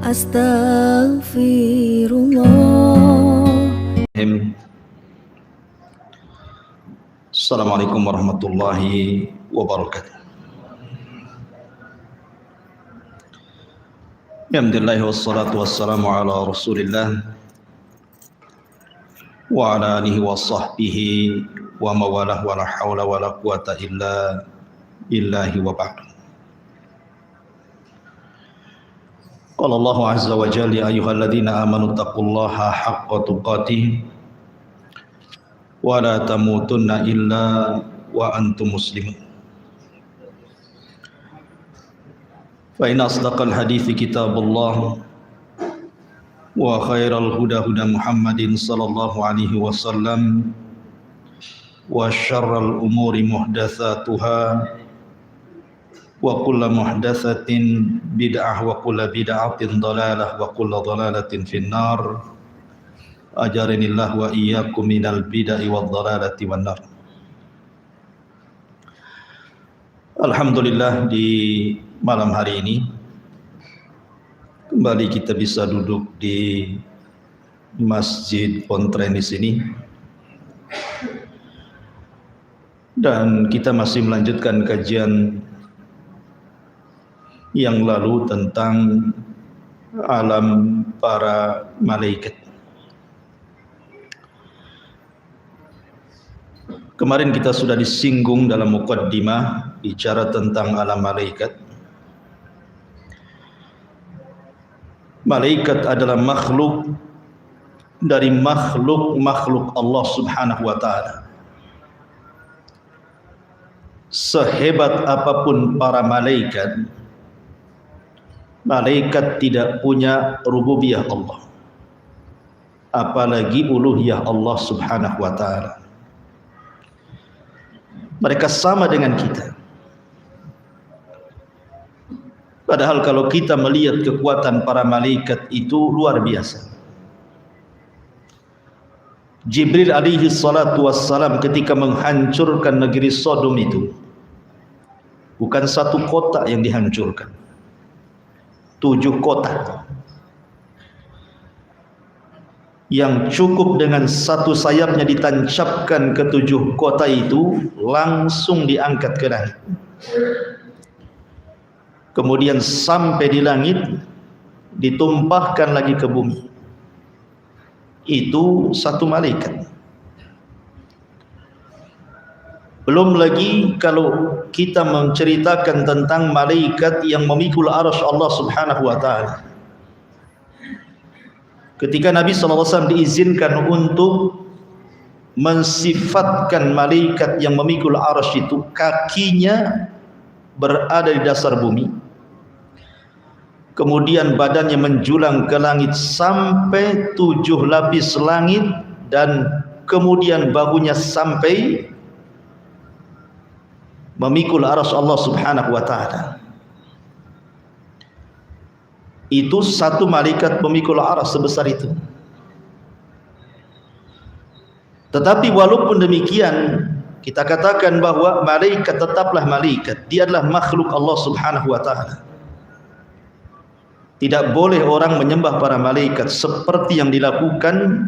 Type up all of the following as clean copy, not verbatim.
Astaghfirullah. Assalamualaikum warahmatullahi wabarakatuh. Alhamdulillah wassalatu wassalamu ala Rasulillah wa ala alihi wa sahbihi wa mawalah wa la hawla wa la quwata illa billahi wa ba'du. Qala Allah azza wa jalla ya ayyuhalladzina amanu taqullaha haqqa tuqatih wa la tamutunna illa wa antum muslimun. Fa inna asdaqal hadithi kitabullah wa khairal huda huda Muhammadin sallallahu alaihi wasallam wa syarral umuri muhdatsatuha wa kullu muhdatsatin bid'ah wa kullu bid'atin dhalalah wa kullu dhalalatin finnar. Ajaranillah wa iyyakum minal bid'ah wad dhalalati wan nar. Alhamdulillah, di malam hari ini kembali kita bisa duduk di Masjid Pontren di sini, dan kita masih melanjutkan kajian yang lalu tentang alam para malaikat. Kemarin kita sudah disinggung dalam muqaddimah bicara tentang alam malaikat. Malaikat adalah makhluk dari makhluk Allah Subhanahu wa taala. Sehebat apapun para malaikat, malaikat tidak punya rububiyah Allah, apalagi uluhiyah Allah Subhanahu wa taala. Mereka sama dengan kita. Padahal kalau kita melihat kekuatan para malaikat itu luar biasa. Jibril alaihi salatu wassalam ketika menghancurkan negeri Sodom itu, bukan satu kota yang dihancurkan, 7 kota. Yang cukup dengan satu sayapnya ditancapkan ke 7 kota itu, langsung diangkat ke langit. Kemudian sampai di langit, ditumpahkan lagi ke bumi. Itu satu malaikat. Belum lagi kalau kita menceritakan tentang malaikat yang memikul arsy Allah Subhanahu wa taala. Ketika Nabi SAW diizinkan untuk mensifatkan malaikat yang memikul arsy itu, kakinya berada di dasar bumi, kemudian badannya menjulang ke langit sampai 7 lapis langit, dan kemudian bahunya sampai memikul arsy Allah Subhanahu wa taala. Itu satu malaikat memikul arsy sebesar itu. Tetapi walaupun demikian, kita katakan bahwa malaikat tetaplah malaikat. Dia adalah makhluk Allah Subhanahu wa taala. Tidak boleh orang menyembah para malaikat seperti yang dilakukan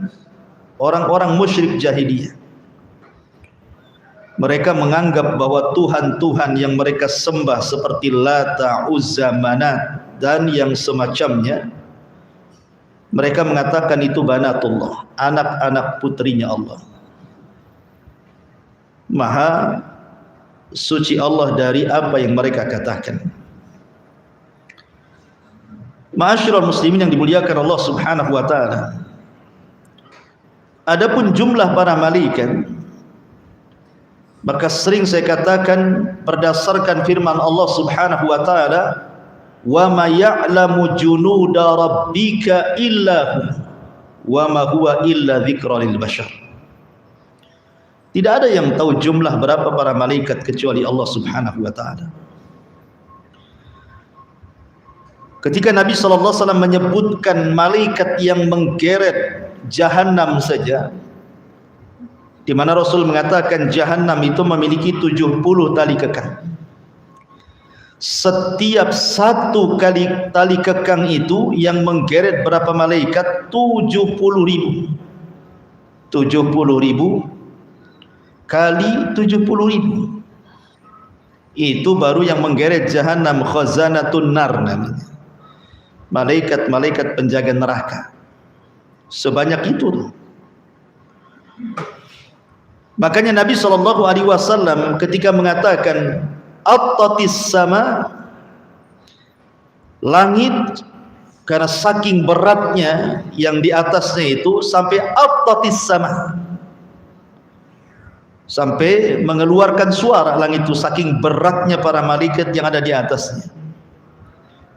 orang-orang musyrik jahiliyah. Mereka menganggap bahwa Tuhan-Tuhan yang mereka sembah seperti Lata, Uzza, Manat dan yang semacamnya, mereka mengatakan itu banatullah, anak-anak putrinya Allah. Maha suci Allah dari apa yang mereka katakan. Ma'asyiral muslimin yang dimuliakan Allah Subhanahu wa taala, adapun jumlah para malaikat, maka sering saya katakan berdasarkan firman Allah Subhanahu wa taala, wa ma ya'lamu junuda rabbika illa hu wa ma huwa illa dzikra lil bashar. Tidak ada yang tahu jumlah berapa para malaikat kecuali Allah Subhanahu wa taala. Ketika Nabi SAW menyebutkan malaikat yang menggeret Jahannam saja, di mana Rasul mengatakan Jahannam itu memiliki 70 tali kekang. Setiap satu kali tali kekang itu yang menggeret berapa malaikat? 70.000. 70.000 kali 70.000. Itu baru yang menggeret Jahannam, khazanatun nar namanya. Malaikat-malaikat penjaga neraka. Sebanyak itu. Makanya Nabi SAW ketika mengatakan attatis sama, langit karena saking beratnya yang di atasnya itu sampai attatis sama, sampai mengeluarkan suara langit itu saking beratnya para malaikat yang ada di atasnya.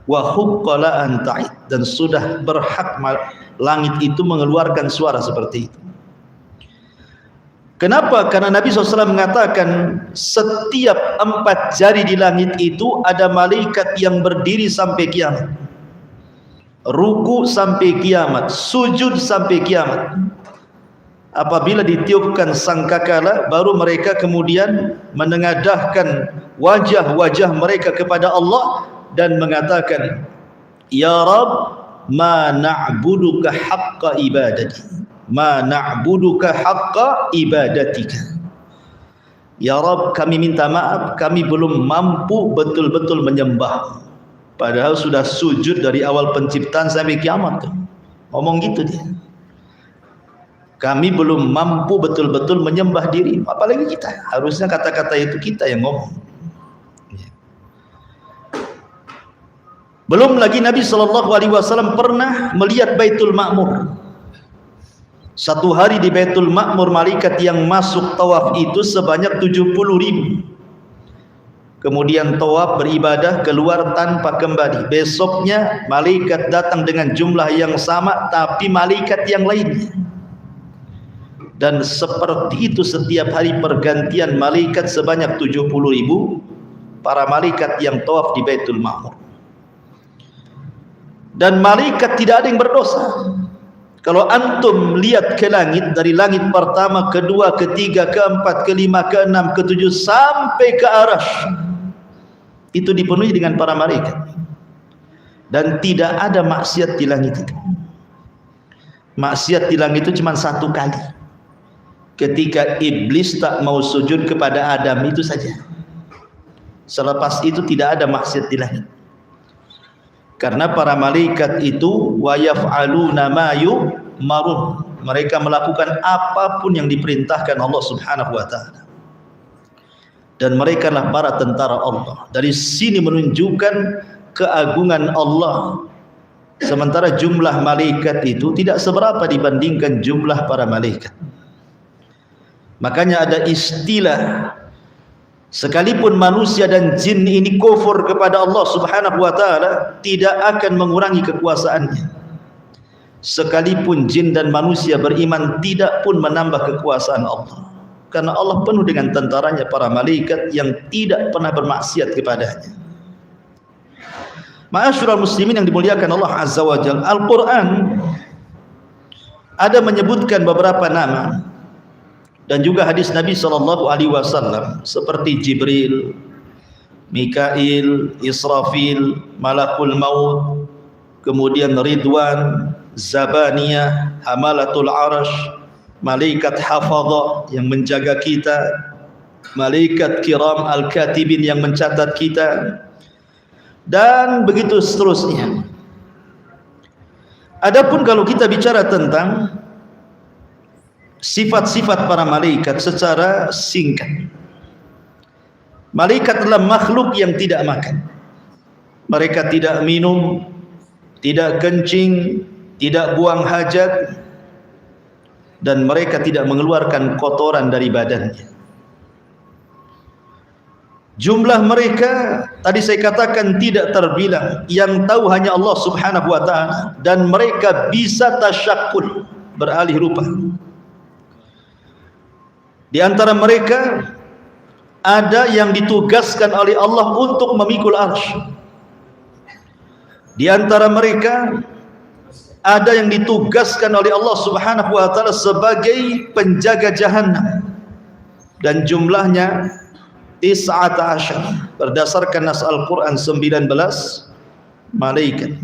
Wa huqqala an ta'id, dan sudah berhak langit itu mengeluarkan suara seperti itu. Kenapa? Karena Nabi SAW mengatakan setiap 4 jari di langit itu ada malaikat yang berdiri sampai kiamat, ruku sampai kiamat, sujud sampai kiamat. Apabila ditiupkan sangkakala, baru mereka kemudian menengadahkan wajah-wajah mereka kepada Allah dan mengatakan, Ya Rabb, ma na'buduka haqqa ibadati, ma na'buduka haqqa ibadatika. Ya Rabb, kami minta maaf, kami belum mampu betul-betul menyembah. Padahal sudah sujud dari awal penciptaan sampai kiamat. Ngomong gitu dia. Kami belum mampu betul-betul menyembah diri, apalagi kita. Harusnya kata-kata itu kita yang ngomong. Belum lagi Nabi SAW pernah melihat Baitul Ma'mur. Satu hari di Baitul Ma'mur, malaikat yang masuk tawaf itu sebanyak 70.000. Kemudian tawaf, beribadah, keluar tanpa kembali. Besoknya malaikat datang dengan jumlah yang sama, tapi malaikat yang lainnya. Dan seperti itu setiap hari pergantian malaikat sebanyak 70.000 para malaikat yang tawaf di Baitul Ma'mur. Dan malaikat tidak ada yang berdosa. Kalau antum lihat ke langit, dari langit pertama, kedua, ketiga, keempat, kelima, keenam, ketujuh sampai ke Arasy, itu dipenuhi dengan para malaikat. Dan tidak ada maksiat di langit itu. Maksiat di langit itu cuma satu kali, ketika iblis tak mau sujud kepada Adam, itu saja. Selepas itu tidak ada maksiat di langit. Karena para malaikat itu wa yaf'aluna ma yu'marun, mereka melakukan apapun yang diperintahkan Allah Subhanahu wa taala. Dan mereka adalah para tentara Allah. Dari sini menunjukkan keagungan Allah. Sementara jumlah malaikat itu tidak seberapa dibandingkan jumlah para malaikat. Makanya ada istilah, sekalipun manusia dan jin ini kufur kepada Allah Subhanahu wa taala, tidak akan mengurangi kekuasaannya. Sekalipun jin dan manusia beriman, tidak pun menambah kekuasaan Allah. Karena Allah penuh dengan tentaranya para malaikat yang tidak pernah bermaksiat kepadanya. Ma'asyiral muslimin yang dimuliakan Allah Azza wa Jalla, Al-Quran ada menyebutkan beberapa nama, dan juga hadis Nabi SAW seperti Jibril, Mikail, Israfil, Malakul Maut, kemudian Ridwan, Zabaniyah, Hamalatul Arash, malaikat hafadha yang menjaga kita, malaikat kiram al-katibin yang mencatat kita, dan begitu seterusnya. Adapun kalau kita bicara tentang sifat-sifat para malaikat secara singkat, malaikat adalah makhluk yang tidak makan. Mereka tidak minum, tidak kencing, tidak buang hajat, dan mereka tidak mengeluarkan kotoran dari badannya. Jumlah mereka tadi saya katakan tidak terbilang, yang tahu hanya Allah Subhanahu wa taala, dan mereka bisa tasyakkul, beralih rupa. Di antara mereka ada yang ditugaskan oleh Allah untuk memikul arsy. Di antara mereka ada yang ditugaskan oleh Allah Subhanahu wa taala sebagai penjaga Jahannam, dan jumlahnya 19. berdasarkan nas Al-Quran 19 malaikat.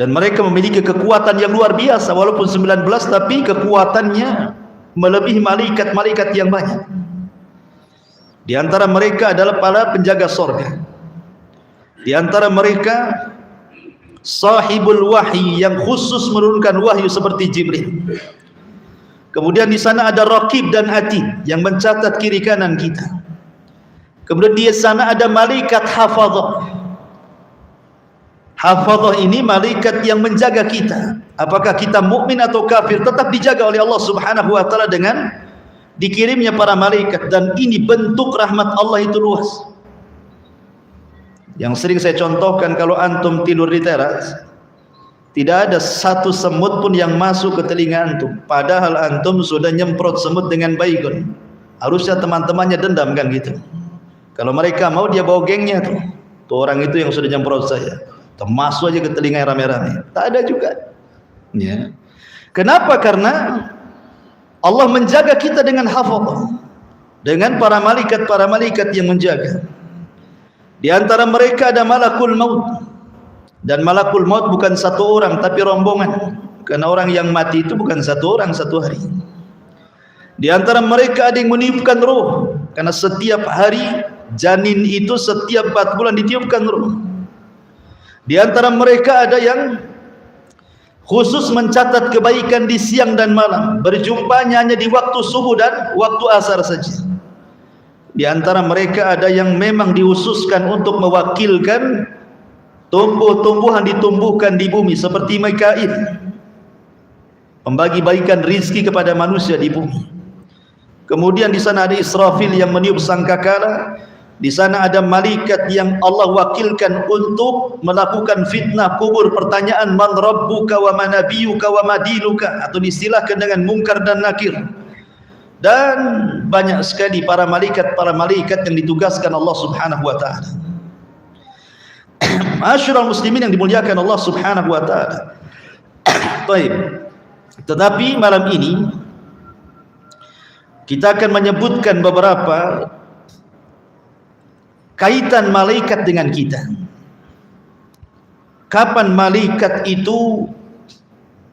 Dan mereka memiliki kekuatan yang luar biasa, walaupun 19 tapi kekuatannya melebihi malaikat-malaikat yang banyak. Di antara mereka adalah para penjaga sorga. Di antara mereka sahibul wahyi yang khusus menurunkan wahyu seperti Jibril. Kemudian di sana ada Raqib dan Atid yang mencatat kiri kanan kita. Kemudian di sana ada malaikat hafadzah. Hafadzah ini malaikat yang menjaga kita. Apakah kita mukmin atau kafir tetap dijaga oleh Allah Subhanahu wa taala dengan dikirimnya para malaikat, dan ini bentuk rahmat Allah itu luas. Yang sering saya contohkan, kalau antum tidur di teras, tidak ada satu semut pun yang masuk ke telinga antum, padahal antum sudah nyemprot semut dengan baygon. Harusnya teman-temannya dendam kan gitu. Kalau mereka mau, dia bawa gengnya tuh orang itu yang sudah nyemprot saya, masuk aja ke telinga rame-rame. Tak ada juga ya. Kenapa? Karena Allah menjaga kita dengan hafadzah, dengan para malaikat yang menjaga. Di antara mereka ada malakul maut, dan malakul maut bukan satu orang tapi rombongan, karena orang yang mati itu bukan satu orang satu hari. Di antara mereka ada yang meniupkan roh, karena setiap hari janin itu setiap 4 bulan ditiupkan roh. Di antara mereka ada yang khusus mencatat kebaikan di siang dan malam, berjumpanya hanya di waktu subuh dan waktu asar saja. Di antara mereka ada yang memang dihususkan untuk mewakilkan tumbuh-tumbuhan ditumbuhkan di bumi, seperti Mikail, membagi-bagikan rizki kepada manusia di bumi. Kemudian di sana ada Israfil yang meniup sangkakala. Di sana ada malaikat yang Allah wakilkan untuk melakukan fitnah kubur, pertanyaan man rabbuka wa man nabiyuka wa ma dinuka, atau diistilahkan dengan munkar dan nakir. Dan banyak sekali para malaikat yang ditugaskan Allah Subhanahu wa taala. Ma'asyiral muslimin yang dimuliakan Allah Subhanahu wa taala. Baik. Tetapi malam ini kita akan menyebutkan beberapa kaitan malaikat dengan kita. Kapan malaikat itu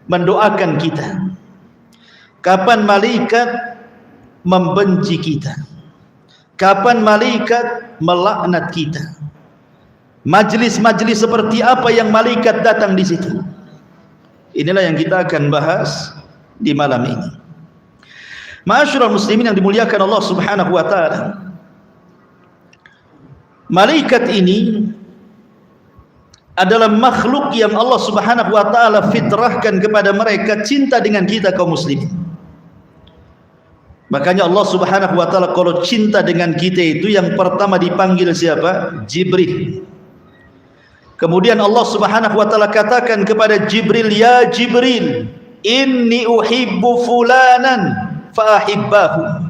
mendoakan kita? Kapan malaikat membenci kita? Kapan malaikat melaknat kita? Majlis-majlis seperti apa yang malaikat datang di situ? Inilah yang kita akan bahas di malam ini. Ma'asyiral muslimin yang dimuliakan Allah Subhanahu wa taala. Malaikat ini adalah makhluk yang Allah Subhanahu wa taala fitrahkan kepada mereka cinta dengan kita kaum muslimin. Makanya Allah Subhanahu wa taala kalau cinta dengan kita itu yang pertama dipanggil siapa? Jibril. Kemudian Allah Subhanahu wa taala katakan kepada Jibril, ya Jibril, inni uhibbu fulanan fa ahibbahu.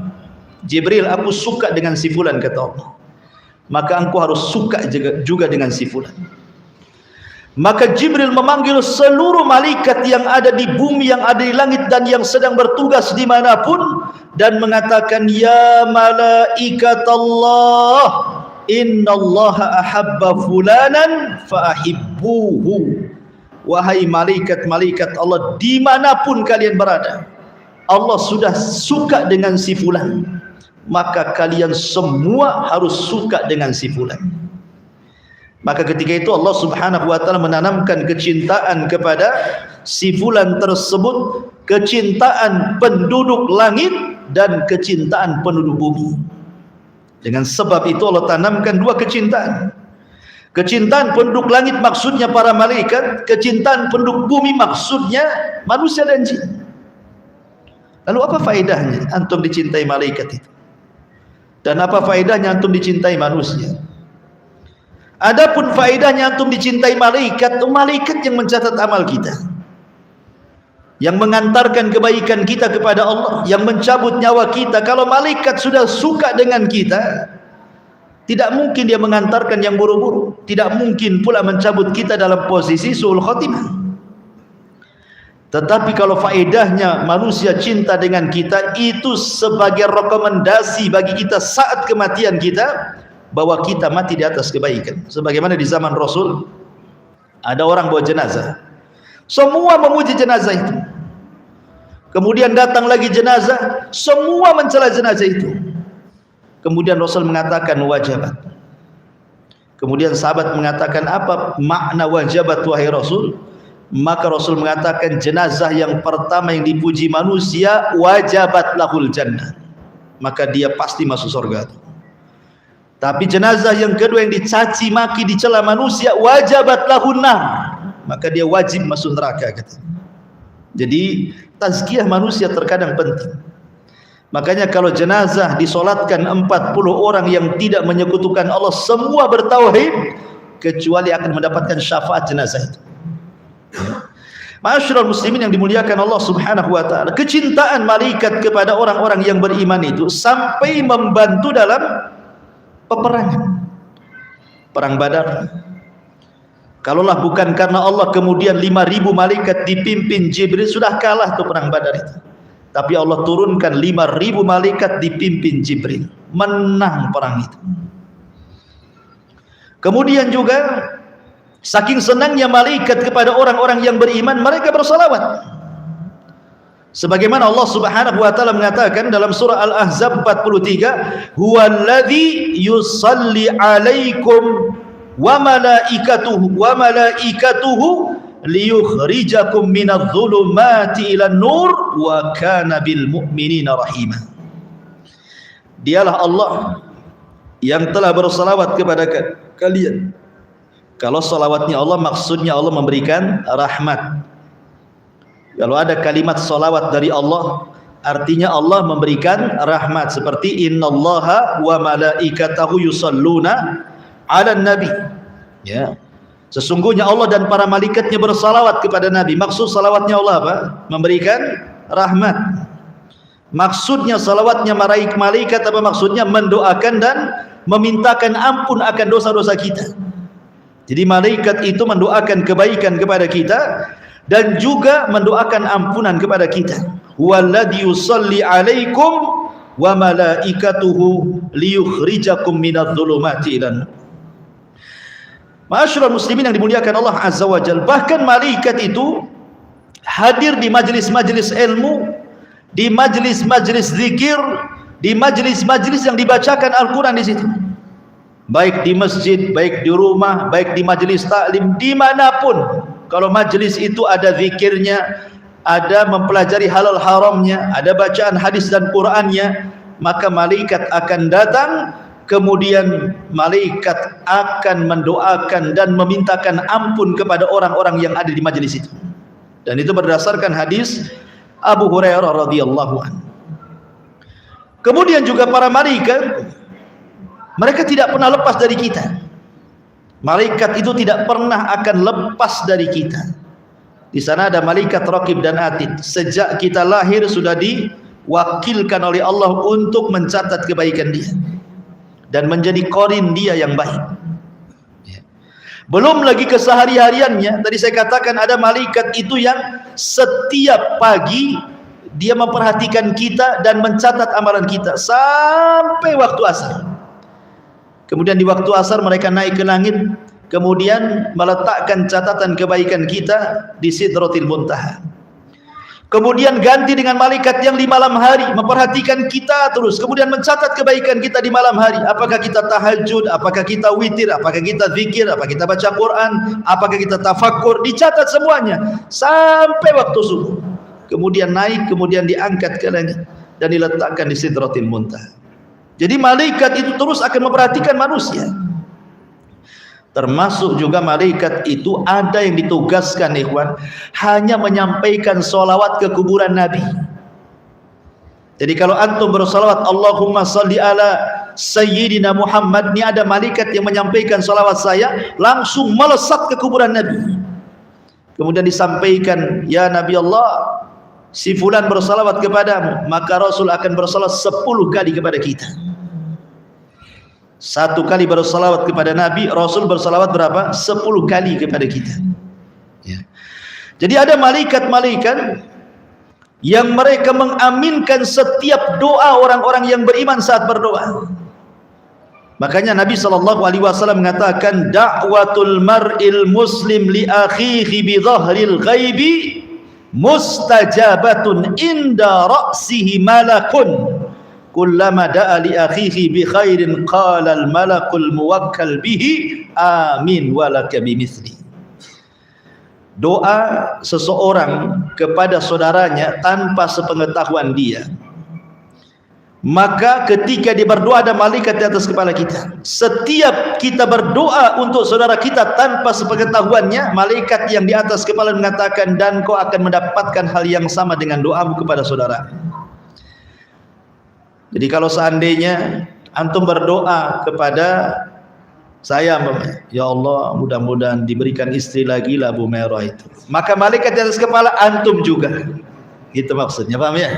Jibril, aku suka dengan si fulan, kata Allah. Maka engkau harus suka juga dengan si fulan. Maka Jibril memanggil seluruh malaikat yang ada di bumi, yang ada di langit, dan yang sedang bertugas dimanapun, dan mengatakan, ya malaikat Allah, innallaha ahabba fulanan faahibbuhu. Wahai malaikat-malaikat Allah, dimanapun kalian berada, Allah sudah suka dengan si fulan, maka kalian semua harus suka dengan si fulan. Maka ketika itu Allah Subhanahu wa taala menanamkan kecintaan kepada si fulan tersebut, kecintaan penduduk langit dan kecintaan penduduk bumi. Dengan sebab itu Allah tanamkan dua kecintaan. Kecintaan penduduk langit maksudnya para malaikat, kecintaan penduduk bumi maksudnya manusia dan jin. Lalu apa faedahnya antum dicintai malaikat itu? Dan apa faedahnya antum dicintai manusia? Adapun faedahnya antum dicintai malaikat, malaikat yang mencatat amal kita, yang mengantarkan kebaikan kita kepada Allah, yang mencabut nyawa kita. Kalau malaikat sudah suka dengan kita, tidak mungkin dia mengantarkan yang buru-buru, tidak mungkin pula mencabut kita dalam posisi su'ul khotimah. Tetapi kalau faedahnya manusia cinta dengan kita, itu sebagai rekomendasi bagi kita saat kematian kita, bahwa kita mati di atas kebaikan. Sebagaimana di zaman Rasul, ada orang bawa jenazah, semua memuji jenazah itu. Kemudian datang lagi jenazah, semua mencela jenazah itu. Kemudian Rasul mengatakan wajabat. Kemudian sahabat mengatakan, apa makna wajabat wahai Rasul? Maka Rasul mengatakan, jenazah yang pertama yang dipuji manusia, wajabat lahul jannah, maka dia pasti masuk surga. Tapi jenazah yang kedua yang dicaci maki, dicela manusia, wajabat lahun nar, maka dia wajib masuk neraka. Jadi tazkiyah manusia terkadang penting. Makanya kalau jenazah disolatkan 40 orang yang tidak menyekutukan Allah, semua bertauhid, kecuali akan mendapatkan syafaat jenazah itu. Ma'asyiral muslimin yang dimuliakan Allah Subhanahu wa taala, kecintaan malaikat kepada orang-orang yang beriman itu sampai membantu dalam peperangan. Perang Badar, kalaulah bukan karena Allah, kemudian 5.000 malaikat dipimpin Jibril, sudah kalah tuh perang Badar itu. Tapi Allah turunkan 5.000 malaikat dipimpin Jibril, menang perang itu. Kemudian juga saking senangnya malaikat kepada orang-orang yang beriman, mereka bersalawat. Sebagaimana Allah Subhanahu wa taala mengatakan dalam surah Al-Ahzab 43, huwallazi yusalli 'alaikum wa malaikatuhu liyukhrijakum minadh-dhulumati ilan nur wa kana bil mu'minina rahima. Dialah Allah yang telah bersalawat kepada kalian. Kalau salawatnya Allah, maksudnya Allah memberikan rahmat. Kalau ada kalimat salawat dari Allah, artinya Allah memberikan rahmat. Seperti innallaha wa malaikatahu yusalluna 'alan nabi. Ya. Sesungguhnya Allah dan para malaikatnya bersalawat kepada Nabi. Maksud salawatnya Allah apa? Memberikan rahmat. Maksudnya salawatnya malaikat apa maksudnya? Mendoakan dan memintakan ampun akan dosa-dosa kita. Jadi malaikat itu mendoakan kebaikan kepada kita dan juga mendoakan ampunan kepada kita. Huwallazi yusalli 'alaikum wa malaikatuhu liyukhrijakum minadh-dhulumati ilan nur. Ma'asyiral muslimin yang dimuliakan Allah Azza wa Jalla, bahkan malaikat itu hadir di majlis-majlis ilmu, di majlis-majlis zikir, di majlis-majlis yang dibacakan Al-Quran di situ. Baik di masjid, baik di rumah, baik di majlis taklim, dimanapun. Kalau majlis itu ada zikirnya, ada mempelajari halal haramnya, ada bacaan hadis dan Qurannya, maka malaikat akan datang. Kemudian malaikat akan mendoakan dan memintakan ampun kepada orang-orang yang ada di majlis itu. Dan itu berdasarkan hadis Abu Hurairah radhiyallahu anhu. Kemudian juga para malaikat, mereka tidak pernah lepas dari kita. Malaikat itu tidak pernah akan lepas dari kita. Di sana ada malaikat raqib dan atid. Sejak kita lahir sudah diwakilkan oleh Allah untuk mencatat kebaikan dia dan menjadi qarin dia yang baik. Belum lagi kesehari-hariannya. Tadi saya katakan ada malaikat itu yang setiap pagi dia memperhatikan kita dan mencatat amalan kita sampai waktu asar. Kemudian di waktu asar mereka naik ke langit, kemudian meletakkan catatan kebaikan kita di Sidratil Muntaha. Kemudian ganti dengan malaikat yang di malam hari memperhatikan kita terus, kemudian mencatat kebaikan kita di malam hari. Apakah kita tahajud, apakah kita witir, apakah kita zikir, apakah kita baca Quran, apakah kita tafakkur, dicatat semuanya sampai waktu subuh. Kemudian naik, kemudian diangkat ke langit dan diletakkan di Sidratil Muntaha. Jadi malaikat itu terus akan memperhatikan manusia. Termasuk juga malaikat itu ada yang ditugaskan ikhwan, hanya menyampaikan sholawat ke kuburan Nabi. Jadi kalau antum bersolawat Allahumma salli ala Sayyidina Muhammad, ini ada malaikat yang menyampaikan sholawat saya, langsung melesat ke kuburan Nabi. Kemudian disampaikan, ya Nabi Allah, si fulan bersolawat kepadamu, maka Rasul akan bersolawat 10 kali kepada kita. 1 kali bersalawat kepada Nabi, Rasul bersalawat berapa? 10 kali kepada kita. Ya. Jadi ada malaikat-malaikat yang mereka mengaminkan setiap doa orang-orang yang beriman saat berdoa. Makanya Nabi SAW mengatakan, da'watul mar'il muslim li akhihi bi dhahril ghaibi mustajabatun inda ra'sihi malakun kullama da'a li akhihi bi khairin qala al malakul muwakkal bihi amin walaka bimithli. Doa seseorang kepada saudaranya tanpa sepengetahuan dia, maka ketika dia berdoa ada malaikat di atas kepala kita. Setiap kita berdoa untuk saudara kita tanpa sepengetahuannya, malaikat yang di atas kepala mengatakan, dan kau akan mendapatkan hal yang sama dengan doamu kepada saudara. Jadi kalau seandainya antum berdoa kepada saya, ya Allah mudah-mudahan diberikan istri lagi lah Bu Merah itu, maka malaikat di atas kepala antum juga, gitu maksudnya, paham ya?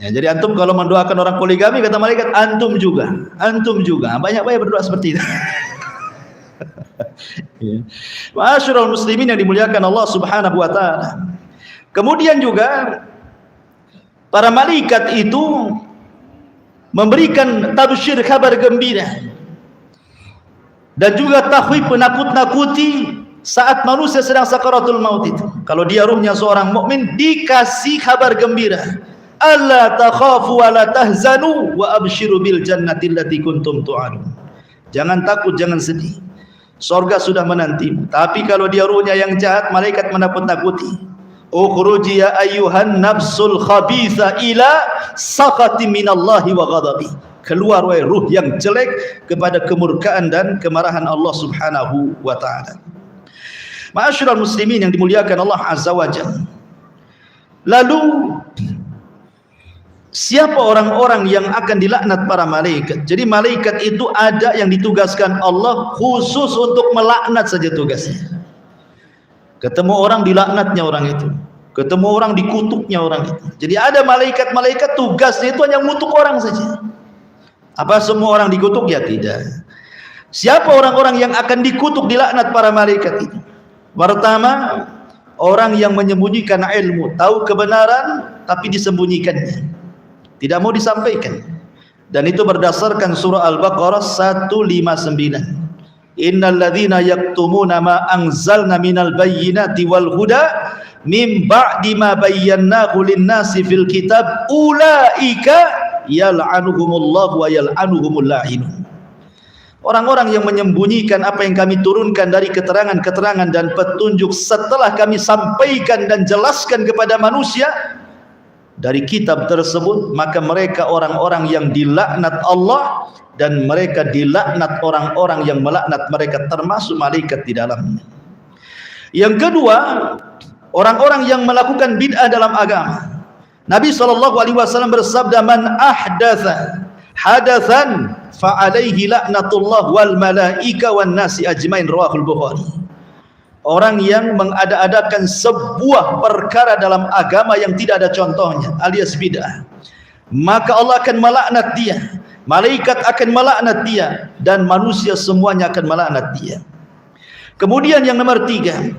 Ya, jadi antum kalau mendoakan orang poligami, kata malaikat, antum juga. Banyak-banyak berdoa seperti itu. Ya. Ma'asyiral muslimin yang dimuliakan Allah Subhanahu wa taala. Kemudian juga para malaikat itu memberikan tabsyir, kabar gembira, dan juga tahwib, penakut-nakuti saat manusia sedang sakaratul maut itu. Kalau dia ruhnya seorang mukmin, dikasih kabar gembira. Alla takhafu wa la tahzanu wa abshiru bil jannati allati kuntum tu'adun. Jangan takut, jangan sedih, surga sudah menantimu. Tapi kalau dia ruhnya yang jahat, malaikat menakut-nakuti. Ukhruji ya ayyuhan nafsul khabitha ila saqati minallahi wa ghadabi. Keluar wahai ruh yang jelek kepada kemurkaan dan kemarahan Allah Subhanahu wa taala. Ma'asyiral muslimin yang dimuliakan Allah Azza wa Jalla. Lalu siapa orang-orang yang akan dilaknat para malaikat? Jadi malaikat itu ada yang ditugaskan Allah khusus untuk melaknat saja tugasnya. Ketemu orang dilaknatnya orang itu, ketemu orang dikutuknya orang itu. Jadi ada malaikat-malaikat tugasnya itu hanya mengutuk orang saja. Apa semua orang dikutuk? Ya tidak. Siapa orang-orang yang akan dikutuk, dilaknat para malaikat itu? Pertama, orang yang menyembunyikan ilmu, tahu kebenaran tapi disembunyikannya, tidak mau disampaikan. Dan itu berdasarkan surah Al-Baqarah 159. Innal ladzina yaktumuna ma anzalna minal bayyinati wal huda min ba'di ma bayyanahu lin-nasi fil kitab ulaika yal'anuhumullahu wa yal'anuhumul la'inun. Orang-orang yang menyembunyikan apa yang kami turunkan dari keterangan-keterangan dan petunjuk setelah kami sampaikan dan jelaskan kepada manusia dari kitab tersebut, maka mereka orang-orang yang dilaknat Allah, dan mereka dilaknat orang-orang yang melaknat mereka, termasuk malaikat di dalamnya. Yang kedua, orang-orang yang melakukan bid'ah dalam agama. Nabi SAW bersabda, man ahdatha hadathan fa'alaihi la'natullah wal malaika wan nasi ajmain, rawahul Bukhari. Orang yang mengada-adakan sebuah perkara dalam agama yang tidak ada contohnya, alias bid'ah, maka Allah akan melaknat dia, malaikat akan melaknat dia, dan manusia semuanya akan melaknat dia. Kemudian yang nomor tiga,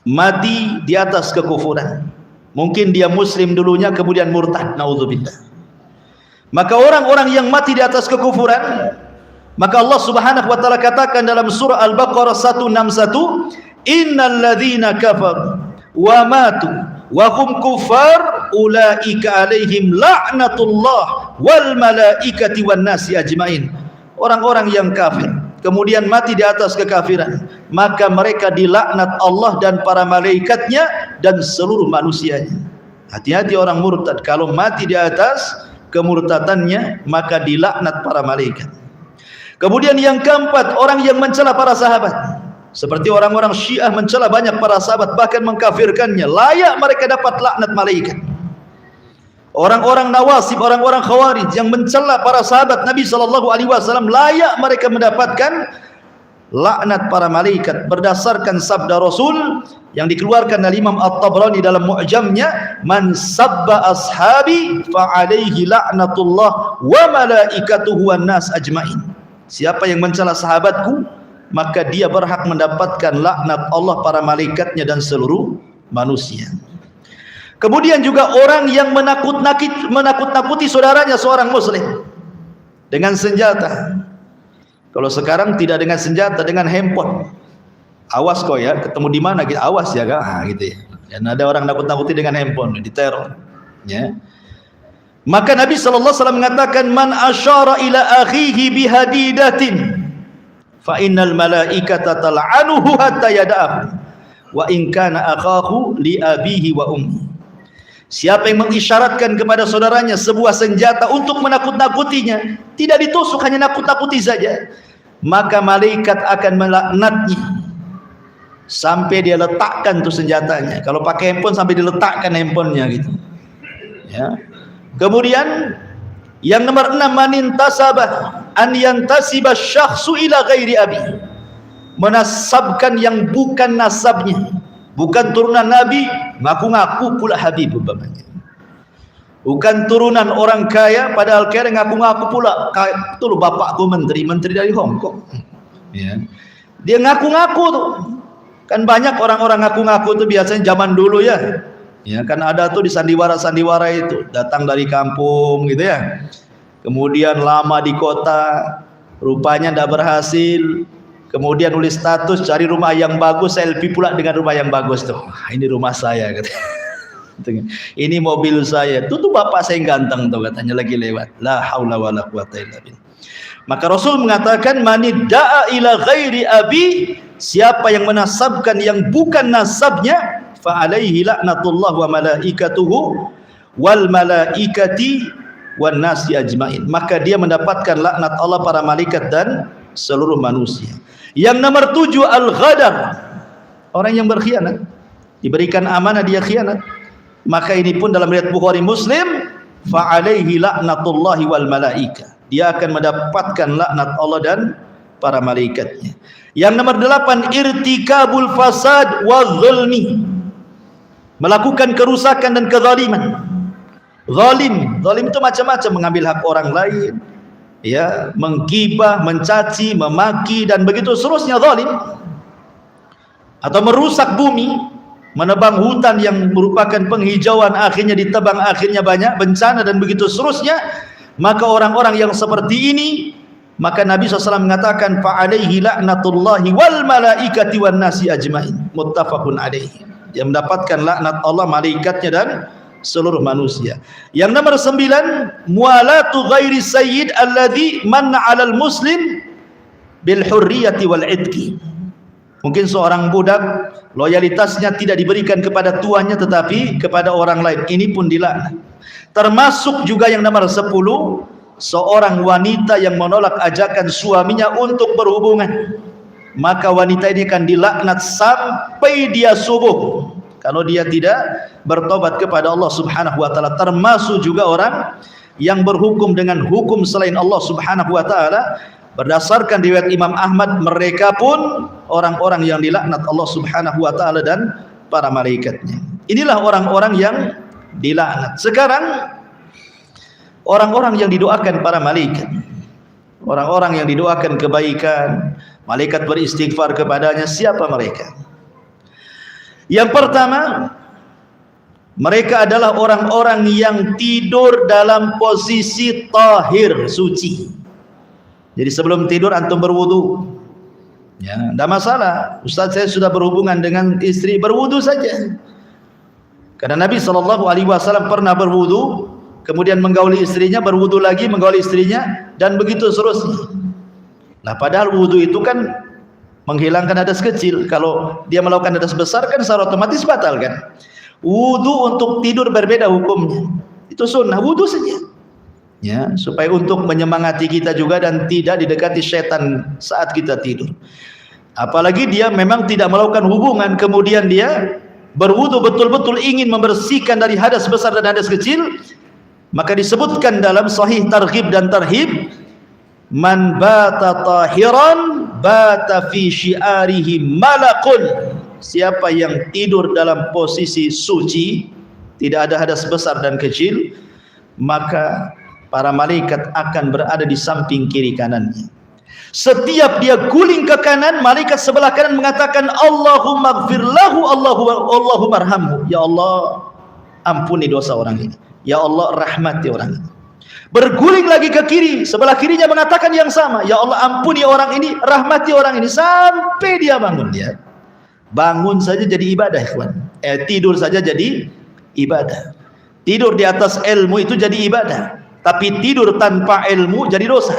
mati di atas kekufuran. Mungkin dia muslim dulunya kemudian murtad, naudzubillah. Maka orang-orang yang mati di atas kekufuran, maka Allah Subhanahu wa taala katakan dalam surah Al-Baqarah 161, innal ladzina kafaru wa matu wa hum kufar ulaika alaihim la'natullah wal malaikati wan nasi ajmain. Orang-orang yang kafir kemudian mati di atas kekafiran, maka mereka dilaknat Allah dan para malaikatnya dan seluruh manusianya. Hati-hati orang murtad, kalau mati di atas kemurtadannya maka dilaknat para malaikat. Kemudian yang keempat, orang yang mencela para sahabat, seperti orang-orang Syiah mencela banyak para sahabat, bahkan mengkafirkannya, layak mereka dapat laknat malaikat. Orang-orang Nawasib, orang-orang Khawarij yang mencela para sahabat Nabi SAW, layak mereka mendapatkan laknat para malaikat, berdasarkan sabda Rasul yang dikeluarkan oleh Imam At-Tabrani dalam Mu'jamnya, man sabba ashabi fa alaihi la'natullah wa malaikatuhu wan nas ajmain. Siapa yang mencela sahabatku, maka dia berhak mendapatkan laknat Allah, para malaikatnya dan seluruh manusia. Kemudian juga orang yang menakut-nakuti saudaranya seorang muslim dengan senjata. Kalau sekarang tidak dengan senjata, dengan handphone. Awas kau ya, ketemu di mana gitu, awas ya kak, gitu ya. Dan ada orang nakut-nakuti dengan handphone, diteror. Ya. Maka Nabi SAW mengatakan, man asyara ila akhihi bihadidatin, fa innal malaikata tal'anuhu hatta yada'ahu, wa in kana akhahu li abihi wa ummi. Siapa yang mengisyaratkan kepada saudaranya sebuah senjata untuk menakut-nakutinya, tidak ditusuk, hanya nakut-nakuti saja, maka malaikat akan melaknatnya sampai dia letakkan tuh senjatanya. Kalau pakai handphone sampai diletakkan handphonenya gitu. Ya. Kemudian yang nomor 6, manintasabah an yantasiba syakhsu ila ghairi abi, menasabkan yang bukan nasabnya, bukan turunan Nabi, ngaku-ngaku pula Habib umpamanya. Bukan turunan orang kaya, padahal kaya ngaku-ngaku pula betul bapakku menteri dari Hong Kong. Ya. Dia ngaku-ngaku tuh. Kan banyak orang-orang ngaku-ngaku tuh biasanya zaman dulu ya. Ya, kan ada tuh di sandiwara-sandiwara itu, datang dari kampung gitu ya. Kemudian lama di kota, rupanya tidak berhasil. Kemudian nulis status cari rumah yang bagus, selfie pula dengan rumah yang bagus tuh. Ini rumah saya katanya. Ini mobil saya. Tuh bapak saya yang ganteng tuh katanya lagi lewat. La haula wala quwata illa billah. Maka Rasul mengatakan, manidda'a ila ghairi abi, siapa yang menasabkan yang bukan nasabnya, fa alaihi laknatullah wa malaikatuhu wal malaikati wan nasi ajmain, maka dia mendapatkan laknat Allah, para malaikat dan seluruh manusia. Yang nomor 7, al-ghadar, orang yang berkhianat, diberikan amanah dia khianat, maka ini pun dalam riwayat Bukhari Muslim, fa alaihi laknatullahi wal malaika, dia akan mendapatkan laknat Allah dan para malaikatnya. Yang nomor 8, irtikabul fasad wa zulmi, melakukan kerusakan dan kezaliman. Zalim itu macam-macam, mengambil hak orang lain, ya, menggibah, mencaci, memaki dan begitu seterusnya, zalim. Atau merusak bumi, menebang hutan yang merupakan penghijauan, akhirnya ditebang, akhirnya banyak bencana dan begitu seterusnya. Maka orang-orang yang seperti ini, maka Nabi SAW mengatakan, fa alaihi laknatullahi wal malaikati wan nasi ajmain, muttafaqun alaihi. Dia mendapatkan laknat Allah, malaikatnya dan seluruh manusia. Yang nomor 9, mualatu ghairi sayyid alladhi manna 'alal muslim bil hurriyati wal idki. Mungkin seorang budak loyalitasnya tidak diberikan kepada tuannya tetapi kepada orang lain, ini pun dilaknat. Termasuk juga yang nomor 10, seorang wanita yang menolak ajakan suaminya untuk berhubungan, maka wanita ini akan dilaknat sampai dia subuh kalau dia tidak bertobat kepada Allah Subhanahu wa taala. Termasuk juga orang yang berhukum dengan hukum selain Allah Subhanahu wa taala, berdasarkan riwayat Imam Ahmad, mereka pun orang-orang yang dilaknat Allah Subhanahu wa taala dan para malaikatnya. Inilah orang-orang yang dilaknat. Sekarang orang-orang yang didoakan para malaikat, orang-orang yang didoakan kebaikan, malaikat beristighfar kepadanya, siapa mereka? Yang pertama, mereka adalah orang-orang yang tidur dalam posisi tahir, suci. Jadi sebelum tidur antum berwudu, ya, tidak masalah. Ustaz, saya sudah berhubungan dengan istri, berwudu saja. Karena Nabi SAW pernah berwudu, kemudian menggauli istrinya, berwudu lagi, menggauli istrinya, dan begitu seterusnya. Nah, padahal wudu itu kan menghilangkan hadas kecil. Kalau dia melakukan hadas besar kan secara otomatis batal kan. Wudu untuk tidur berbeda hukumnya. Itu sunnah, wudu saja. Ya, supaya untuk menyemangati kita juga dan tidak didekati setan saat kita tidur. Apalagi dia memang tidak melakukan hubungan, kemudian dia berwudu betul-betul ingin membersihkan dari hadas besar dan hadas kecil, maka disebutkan dalam Sahih Targhib dan Tarhib, man bata tahiran bata fi syiarihi malakun, siapa yang tidur dalam posisi suci, tidak ada hadas besar dan kecil, maka para malaikat akan berada di samping kiri kanannya. Setiap dia guling ke kanan, malaikat sebelah kanan mengatakan Allahumma gfir lahu, Allahumma arhamhu. Ya Allah, ampuni dosa orang ini. Ya Allah, rahmati orang ini. Berguling lagi ke kiri, sebelah kirinya mengatakan yang sama. Ya Allah, ampuni orang ini, rahmati orang ini, sampai dia bangun. Dia bangun saja jadi ibadah, ikhwan. Tidur saja jadi ibadah. Tidur di atas ilmu itu jadi ibadah. Tapi tidur tanpa ilmu jadi dosa.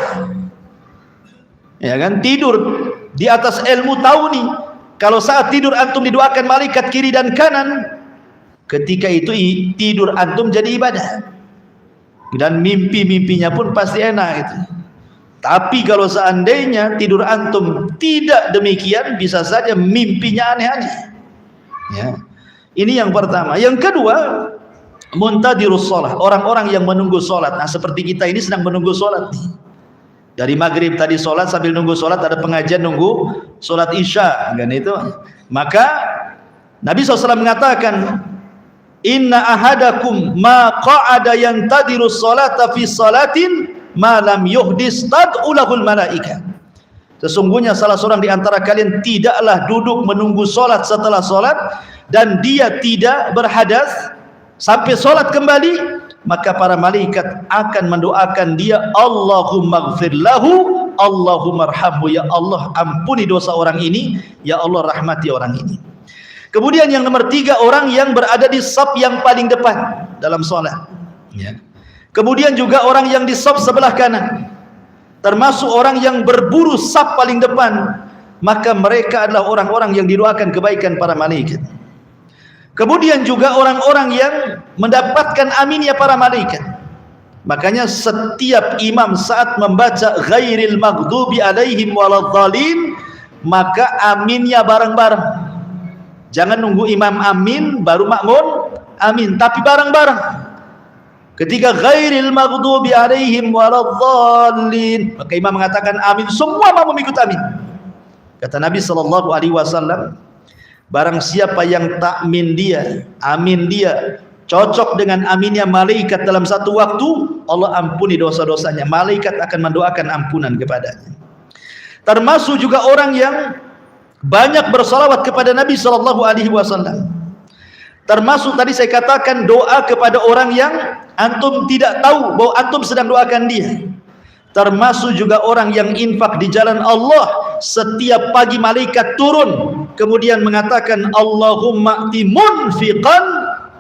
Ya kan? Tidur di atas ilmu, tahu nih, kalau saat tidur antum didoakan malaikat kiri dan kanan, ketika itu tidur antum jadi ibadah. Dan mimpi-mimpinya pun pasti enak gitu. Tapi kalau seandainya tidur antum tidak demikian, bisa saja mimpinya aneh-aneh. Ya. Ini yang pertama. Yang kedua, muntadirus sholat, orang-orang yang menunggu sholat. Nah, seperti kita ini sedang menunggu sholat nih. Dari maghrib tadi sholat, sambil nunggu sholat ada pengajian nunggu sholat isya, kan itu. Maka Nabi SAW mengatakan, inna ahadakum ma qa'ada yantadiru sholata fi sholatin ma lam yuhdis tad'ulahul malaika. Sesungguhnya salah seorang di antara kalian tidaklah duduk menunggu sholat setelah sholat dan dia tidak berhadas sampai sholat kembali, maka para malaikat akan mendoakan dia, Allahumma gfir lahu, Allahumma arhamhu. Ya Allah, ampuni dosa orang ini, ya Allah, rahmati orang ini. Kemudian yang nomor 3, orang yang berada di saf yang paling depan dalam sholat. Ya. Kemudian juga orang yang di saf sebelah kanan, termasuk orang yang berburu saf paling depan, maka mereka adalah orang-orang yang didoakan kebaikan para malaikat. Kemudian juga orang-orang yang mendapatkan aminnya para malaikat. Makanya setiap imam saat membaca ghairil maghdubi alaihim waladhdallin, maka aminnya bareng-bareng. Jangan nunggu imam amin baru makmum amin, tapi bareng-bareng. Ketika ghairil maghdubi alaihim waladhdallin, maka imam mengatakan amin, semua makmum ikut amin. Kata Nabi SAW, barang siapa yang takmin dia, amin dia, cocok dengan aminnya malaikat dalam satu waktu, Allah ampuni dosa-dosanya. Malaikat akan mendoakan ampunan kepadanya. Termasuk juga orang yang banyak bersalawat kepada Nabi SAW. Termasuk tadi saya katakan doa kepada orang yang antum tidak tahu bahwa antum sedang doakan dia. Termasuk juga orang yang infak di jalan Allah. Setiap pagi malaikat turun kemudian mengatakan Allahumma ati munfiqan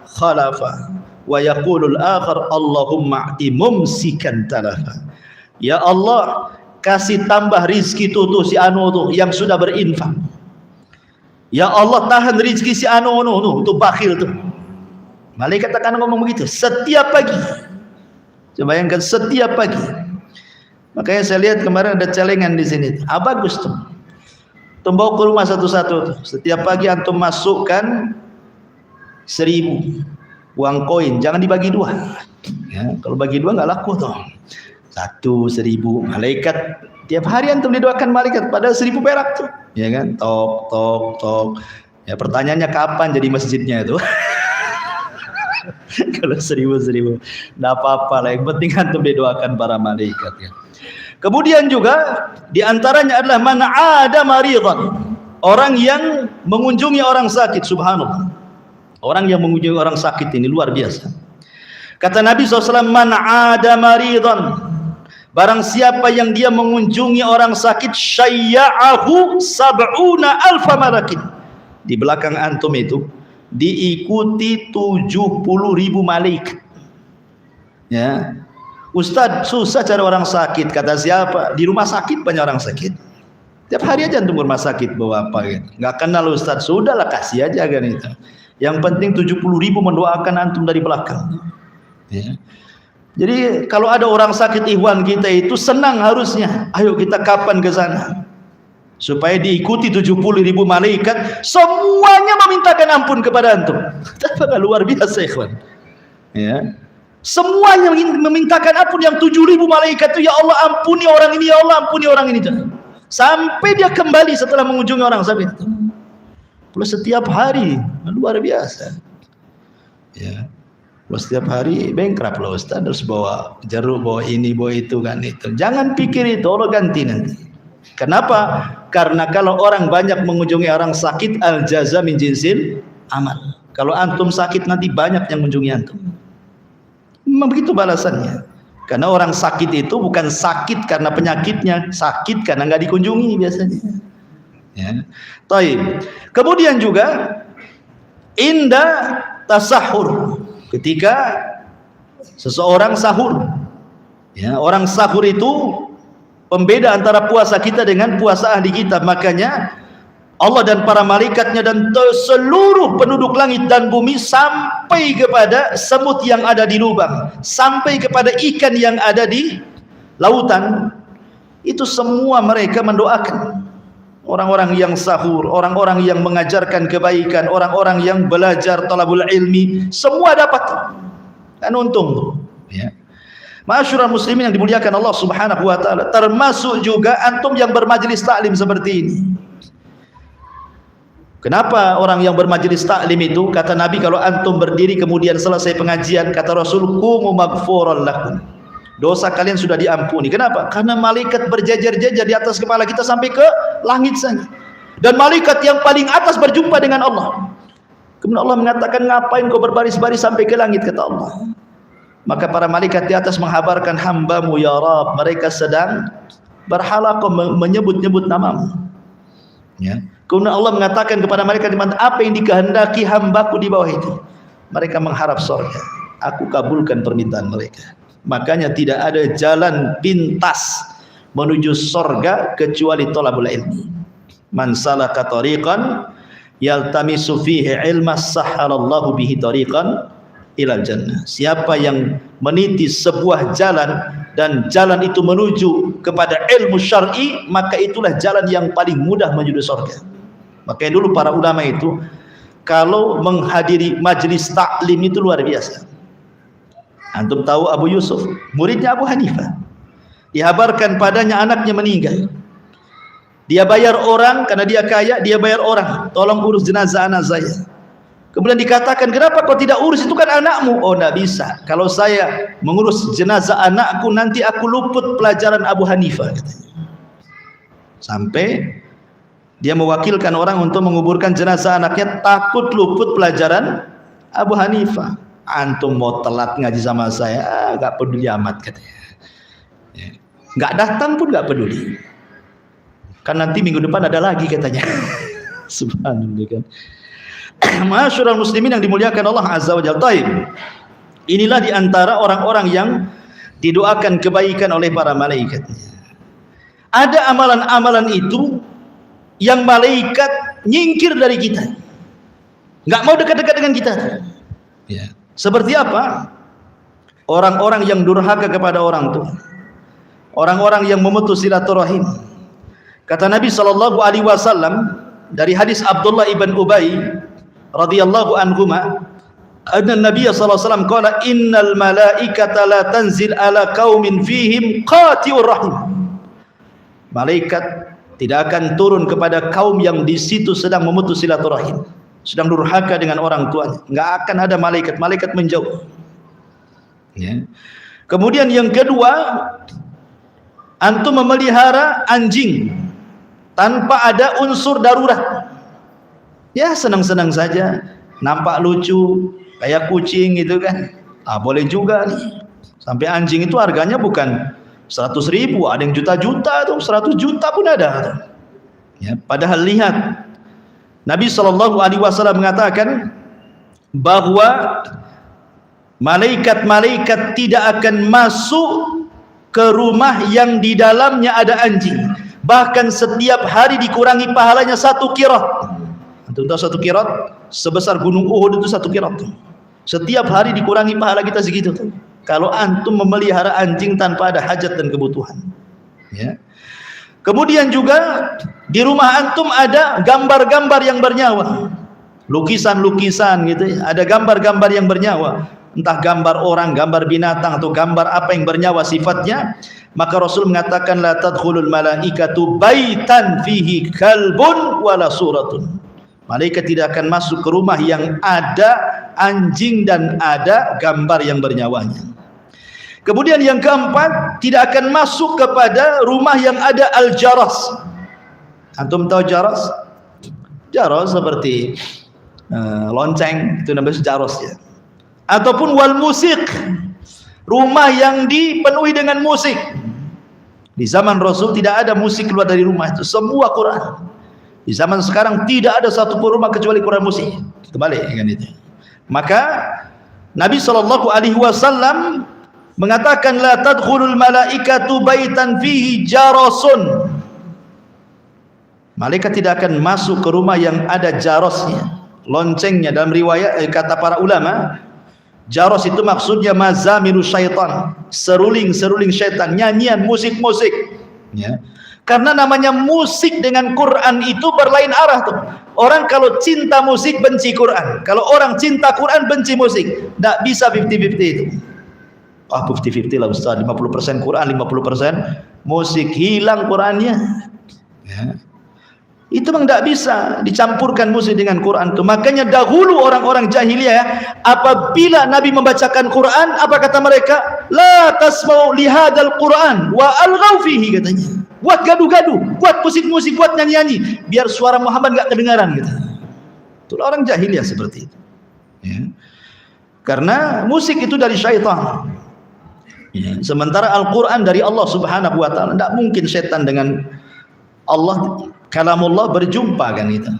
khalafa wa yaqulul akhar Allahumma ati mumsikan talafa. Ya Allah, kasih tambah rizki tuh si anu tuh yang sudah berinfak. Ya Allah, tahan rizki si anu tuh bakhil tuh. Malaikat akan ngomong begitu setiap pagi. Coba bayangkan setiap pagi. Makanya saya lihat kemarin ada celengan di sini. Bagus tuh. Bawa ke rumah satu-satu tuh. Setiap pagi antum masukkan 1000 uang koin, jangan dibagi 2. Ya, kalau bagi 2 nggak laku tuh. 1.000 malaikat tiap hari antum didoakan malaikat pada 1000 perak tuh. Ya kan? Tok tok tok. Ya pertanyaannya kapan jadi masjidnya itu? Kalau 1000 nggak apa-apa lah. Yang penting antum didoakan para malaikat ya. Kemudian juga diantaranya adalah man ada maridhan, orang yang mengunjungi orang sakit. Subhanallah, orang yang mengunjungi orang sakit ini luar biasa. Kata Nabi SAW, man ada maridhan, barang siapa yang dia mengunjungi orang sakit, syayya'ahu sab'una alfa malakin. Di belakang antum itu diikuti 70.000 malaikat. Ya. Ustaz, susah cari orang sakit. Kata siapa? Di rumah sakit banyak orang sakit. Tiap hari aja antum ke rumah sakit bawa apa gitu. Nggak kenal Ustaz, sudahlah kasih aja kan itu. Yang penting 70.000 mendoakan antum dari belakang. Ya. Jadi kalau ada orang sakit ikhwan kita itu senang harusnya. Ayo kita kapan ke sana? Supaya diikuti 70.000 malaikat, semuanya memintakan ampun kepada antum. Betapa luar biasa ikhwan. Ya. Semuanya memintakan ampun, yang 7.000 malaikat itu, ya Allah ampuni orang ini, ya Allah ampuni orang ini. Sampai dia kembali setelah mengunjungi orang sakit. Plus setiap hari, luar biasa. Ya. Plus setiap hari bankrupt loh Ustaz, terus bawa jeruk, bawa ini, bawa itu kan itu. Jangan pikir itu, Allah ganti nanti. Kenapa? Karena kalau orang banyak mengunjungi orang sakit, al jaza min jinsil amal. Kalau antum sakit nanti banyak yang mengunjungi antum. Memang begitu balasannya. Karena orang sakit itu bukan sakit karena penyakitnya, sakit karena nggak dikunjungi biasanya. Ya. Taib. Kemudian juga inda tasahur, ketika seseorang sahur. Ya, orang sahur itu pembeda antara puasa kita dengan puasa ahli kita. Makanya Allah dan para malaikatnya dan seluruh penduduk langit dan bumi, sampai kepada semut yang ada di lubang, sampai kepada ikan yang ada di lautan, itu semua mereka mendoakan orang-orang yang sahur, orang-orang yang mengajarkan kebaikan, orang-orang yang belajar talabul ilmi, semua dapat. Kan untung, ya. Ma'asyiral muslimin yang dimuliakan Allah Subhanahu wa taala, termasuk juga antum yang bermajelis taklim seperti ini. Kenapa orang yang bermajelis taklim itu, kata Nabi, kalau antum berdiri kemudian selesai pengajian, kata Rasul, qumu maghfuran lakum, dosa kalian sudah diampuni. Kenapa? Karena malaikat berjajar-jajar di atas kepala kita sampai ke langit saja. Dan malaikat yang paling atas berjumpa dengan Allah. Kemudian Allah mengatakan, ngapain kau berbaris-baris sampai ke langit, kata Allah. Maka para malaikat di atas menghabarkan, hambamu ya Rabb, mereka sedang berhalaqah menyebut-nyebut namamu. Ya. Kemudian Allah mengatakan kepada mereka, apa yang dikehendaki hambaku di bawah itu? Mereka mengharap surga. Aku kabulkan permintaan mereka. Makanya tidak ada jalan pintas menuju surga kecuali thalabul ilmi. Man salaka tariqan yaltamisu fihi ilma sahhalallahu bihi tariqan ilal jannah. Siapa yang meniti sebuah jalan dan jalan itu menuju kepada ilmu syar'i, maka itulah jalan yang paling mudah menuju surga. Makanya dulu para ulama itu kalau menghadiri majelis taklim itu luar biasa. Antum tahu Abu Yusuf, muridnya Abu Hanifah, dihabarkan padanya anaknya meninggal. Dia bayar orang, karena dia kaya, dia bayar orang, tolong urus jenazah anak saya. Kemudian dikatakan, kenapa kau tidak urus, itu kan anakmu? Oh, tidak bisa, kalau saya mengurus jenazah anakku nanti aku luput pelajaran Abu Hanifah, katanya. Sampai dia mewakilkan orang untuk menguburkan jenazah anaknya, takut luput pelajaran Abu Hanifah. Antum mau telat ngaji sama saya, gak peduli amat, katanya. Gak datang pun gak peduli, kan nanti minggu depan ada lagi, katanya. Subhanallah, kan. Ma'asyiral muslimin yang dimuliakan Allah Azza wa Jalla. Inilah diantara orang-orang yang didoakan kebaikan oleh para malaikat. Ada amalan-amalan itu yang malaikat nyingkir dari kita, nggak mau dekat-dekat dengan kita. Ya. Seperti apa? Orang-orang yang durhaka kepada orang tua, orang-orang yang memutus silaturahim. Kata Nabi sallallahu alaihi wasallam dari hadis Abdullah ibn Ubay radhiyallahu anhuma, anna Nabi sallallahu alaihi wasallam qala, innal malaikata la tanzil ala qaumin fihim qati'ur rahim. Malaikat tidak akan turun kepada kaum yang di situ sedang memutus silaturahim, sedang durhaka dengan orang tuanya. Enggak akan ada malaikat, malaikat menjauh. Ya. Kemudian yang kedua, antum memelihara anjing tanpa ada unsur darurat. Ya, senang-senang saja, nampak lucu kayak kucing gitu kan. Boleh juga nih. Sampai anjing itu harganya bukan 100.000, ada yang juta-juta tuh, 100 juta pun ada. Ya, padahal lihat, Nabi sallallahu alaihi wasallam mengatakan bahwa malaikat-malaikat tidak akan masuk ke rumah yang di dalamnya ada anjing. Bahkan setiap hari dikurangi pahalanya 1 qirat. Antum tahu 1 qirat? Sebesar gunung Uhud itu 1 qirat. Setiap hari dikurangi pahala kita segitu tuh. Kalau antum memelihara anjing tanpa ada hajat dan kebutuhan. Ya. Kemudian juga di rumah antum ada gambar-gambar yang bernyawa, lukisan-lukisan gitu ya. Ada gambar-gambar yang bernyawa, entah gambar orang, gambar binatang, atau gambar apa yang bernyawa sifatnya. Maka Rasul mengatakan, la tadkhulul malaikatu baitan fihi kalbun wala suratun. Malaikat tidak akan masuk ke rumah yang ada anjing dan ada gambar yang bernyawanya. Kemudian yang keempat, tidak akan masuk kepada rumah yang ada al-jaras. Antum tahu jaras? Jaras seperti lonceng, itu namanya jaras ya. Ataupun wal musik, rumah yang dipenuhi dengan musik. Di zaman Rasul tidak ada musik keluar dari rumah, itu semua Quran. Di zaman sekarang tidak ada satu pun rumah kecuali Quran musik. Terbalik kan itu. Maka Nabi SAW mengatakan la tadkhulul malaikatu baitan fihi jarasun. Malaikat tidak akan masuk ke rumah yang ada jarosnya, loncengnya. Dalam riwayat kata para ulama, jaros itu maksudnya mazamiru syaitan, seruling-seruling syaitan, nyanyian, musik-musik ya. Karena namanya musik dengan Quran itu berlain arah tuh. Orang kalau cinta musik benci Quran, kalau orang cinta Quran benci musik. Tidak bisa 50-50 itu. 50-50 lah Ustaz, 50% Quran, 50% musik, hilang Qurannya ya. Itu memang tidak bisa dicampurkan musik dengan Quran itu. Makanya dahulu orang-orang jahiliyah apabila Nabi membacakan Quran, apa kata mereka? La tasma'u lihadal Quran wa alghaw fihi, katanya. Buat gaduh-gaduh, buat musik-musik, buat nyanyi-nyanyi, biar suara Muhammad enggak kedengaran gitu. Itulah orang jahiliyah seperti itu ya. Karena musik itu dari syaitan ya. Sementara Al-Quran dari Allah Subhanahu wa ta'ala. Tidak mungkin setan dengan Allah, kalamullah berjumpa kan itu.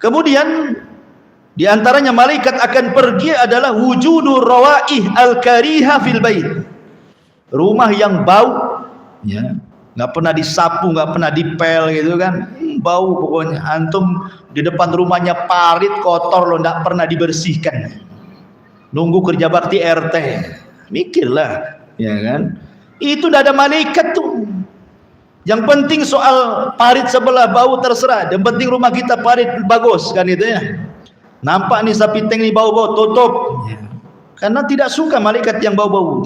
Kemudian di antaranya malaikat akan pergi adalah wujudur rawaih al-kariha fil bait. Rumah yang bau ya, nggak pernah disapu, nggak pernah dipel gitu kan, bau pokoknya. Antum di depan rumahnya parit kotor loh, nggak pernah dibersihkan. Nunggu kerja bakti RT, mikirlah ya kan. Itu udah ada malaikat tuh. Yang penting soal parit sebelah bau terserah, yang penting rumah kita parit bagus kan itu ya. Nampak nih sapi teng nih bau-bau, tutup ya. Karena tidak suka malaikat yang bau-bau.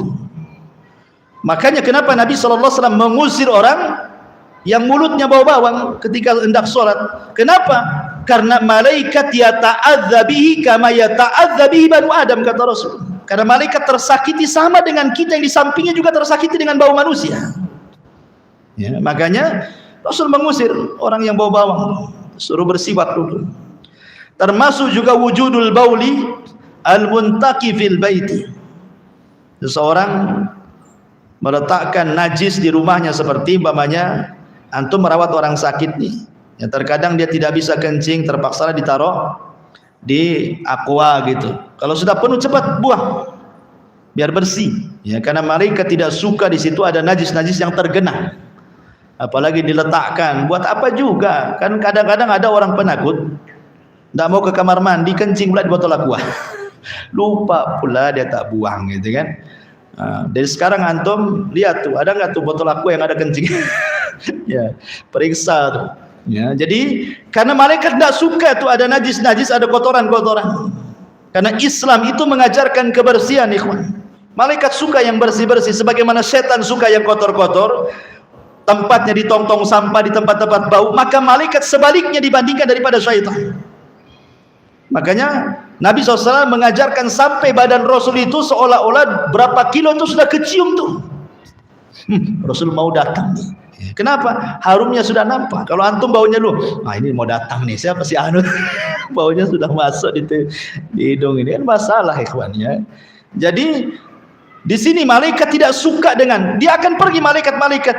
Makanya kenapa Nabi SAW mengusir orang yang mulutnya bau bawang ketika hendak sholat? Kenapa? Karena malaikat yata'adza bihi kama yata'adza bihi banu Adam, kata Rasul. Karena malaikat tersakiti sama dengan kita yang di sampingnya juga tersakiti dengan bau manusia. Ya, makanya Rasul mengusir orang yang bau bawang, suruh bersiwak dulu. Termasuk juga wujudul bauli al-muntaqi fil baiti. Seseorang meletakkan najis di rumahnya, seperti umpamanya antum merawat orang sakit nih. Ya, terkadang dia tidak bisa kencing, terpaksa ditaruh di aqua gitu. Kalau sudah penuh cepat buang biar bersih. Ya, karena malaikat tidak suka di situ ada najis-najis yang tergenang. Apalagi diletakkan, buat apa juga? Kan kadang-kadang ada orang penakut, tidak mau ke kamar mandi, kencing pula di botol aqua. Lupa pula dia tak buang gitu kan. Dari sekarang antum lihat tuh, ada nggak tuh botol aqua yang ada kencing? Ya, periksa tuh. Ya, jadi karena malaikat tidak suka tuh ada najis-najis, ada kotoran-kotoran. Karena Islam itu mengajarkan kebersihan, ikhwan. Malaikat suka yang bersih-bersih, sebagaimana setan suka yang kotor-kotor. Tempatnya di tong-tong sampah, di tempat-tempat bau, maka malaikat sebaliknya dibandingkan daripada syaitan. Makanya Nabi SAW mengajarkan sampai badan Rasul itu seolah-olah berapa kilo itu sudah kecium tuh. Rasul mau datang nih. Kenapa? Harumnya sudah nampak. Kalau antum baunya lu, ini mau datang nih, siapa si Anu? Baunya sudah masuk di hidung ini, kan masalah ikhwan ya. Jadi di sini malaikat tidak suka dengan, dia akan pergi malaikat-malaikat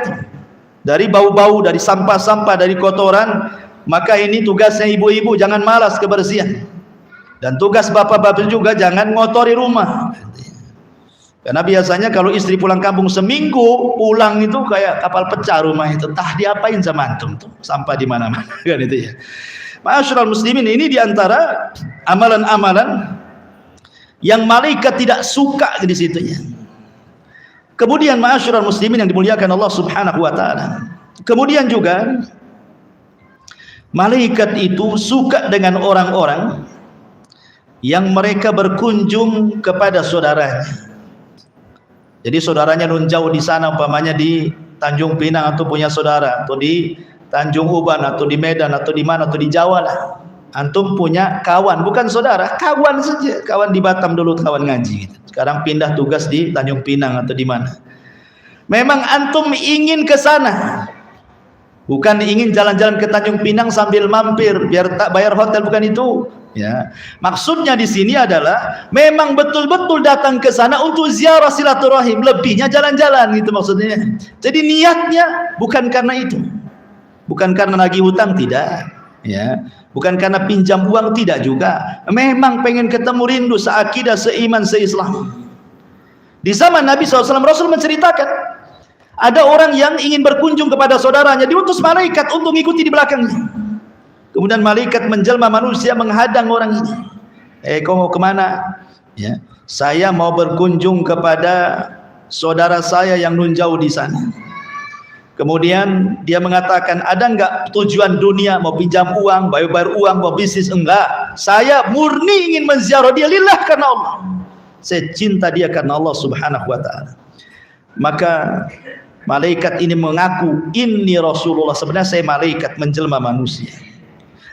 dari bau-bau, dari sampah-sampah, dari kotoran. Maka ini tugasnya ibu-ibu, jangan malas kebersihan. Dan tugas bapak-bapak juga jangan ngotori rumah. Karena biasanya kalau istri pulang kampung seminggu, pulang itu kayak kapal pecah rumah itu. Entah diapain sama antum tuh, sampah di mana-mana kan itu ya. Ma'asyiral muslimin, ini diantara amalan-amalan yang malaikat tidak suka di situnya. Kemudian ma'asyiral muslimin yang dimuliakan Allah Subhanahu wa ta'ala, kemudian juga malaikat itu suka dengan orang-orang yang mereka berkunjung kepada saudaranya. Jadi saudaranya nun jauh di sana, umpamanya di Tanjung Pinang atau punya saudara, atau di Tanjung Uban, atau di Medan, atau di mana, atau di Jawa lah. Antum punya kawan, bukan saudara, kawan saja. Kawan di Batam dulu, kawan ngaji gitu. Sekarang pindah tugas di Tanjung Pinang atau di mana. Memang antum ingin ke sana. Bukan ingin jalan-jalan ke Tanjung Pinang sambil mampir biar tak bayar hotel, bukan itu. Ya. Maksudnya di sini adalah memang betul-betul datang ke sana untuk ziarah silaturahim, lebihnya jalan-jalan gitu maksudnya. Jadi niatnya bukan karena itu. Bukan karena lagi hutang, tidak. Ya. Bukan karena pinjam uang, tidak juga. Memang pengen ketemu, rindu, seakidah, seiman, seislam. Di zaman Nabi SAW, Rasul menceritakan ada orang yang ingin berkunjung kepada saudaranya, diutus malaikat untuk mengikuti di belakangnya. Kemudian malaikat menjelma manusia menghadang orang ini. Kau mau kemana? Ya, saya mau berkunjung kepada saudara saya yang nun jauh di sana. Kemudian dia mengatakan, ada enggak tujuan dunia, mau pinjam uang, bayar uang, mau bisnis? Enggak, saya murni ingin menziarah dia lillah, karena Allah. Saya cinta dia karena Allah subhanahu wa ta'ala. Maka malaikat ini mengaku, inni Rasulullah, sebenarnya saya malaikat menjelma manusia.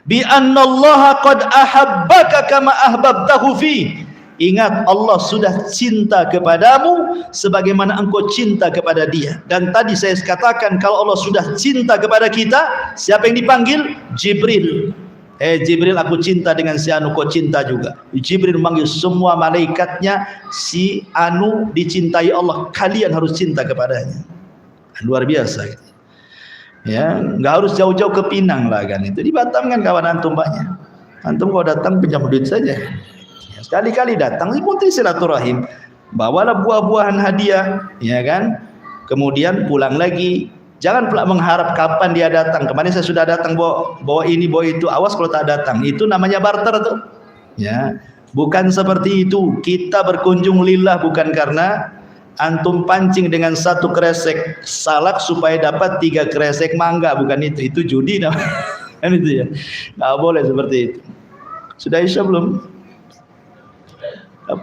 Bi annallaha qad ahabbaka kama ahbabtahu fi. Ingat, Allah sudah cinta kepadamu sebagaimana engkau cinta kepada dia. Dan tadi saya katakan, kalau Allah sudah cinta kepada kita, siapa yang dipanggil? Jibril. Jibril, aku cinta dengan si Anu, kau cinta juga. Jibril memanggil semua malaikatnya, si Anu dicintai Allah, kalian harus cinta kepadanya. Luar biasa gitu. Ya, nggak harus jauh-jauh ke Pinang lah kan, itu di Batam kan kawan antum banyak. Antum kalau datang pinjam duit saja. Sekali-kali datang ikuti silaturahim, bawalah buah-buahan hadiah, ya kan. Kemudian pulang lagi, jangan pula mengharap kapan dia datang. Kemarin saya sudah datang bawa ini bawa itu, awas kalau tak datang, itu namanya barter tuh. Ya, bukan seperti itu. Kita berkunjung lillah, bukan karena antum pancing dengan satu kresek salak supaya dapat 3 kresek mangga, bukan itu. Itu judi namanya. Kan itu ya. Nggak boleh seperti itu. Sudah isya belum?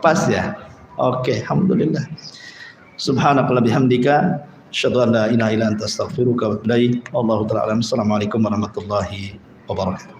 Pas ya. Oke, alhamdulillah. Subhanakallah bihamdika, asyhadu an la ilaha illa anta, astaghfiruka wa atubu ilaik. Wallahu ta'ala alam. Assalamualaikum warahmatullahi wabarakatuh.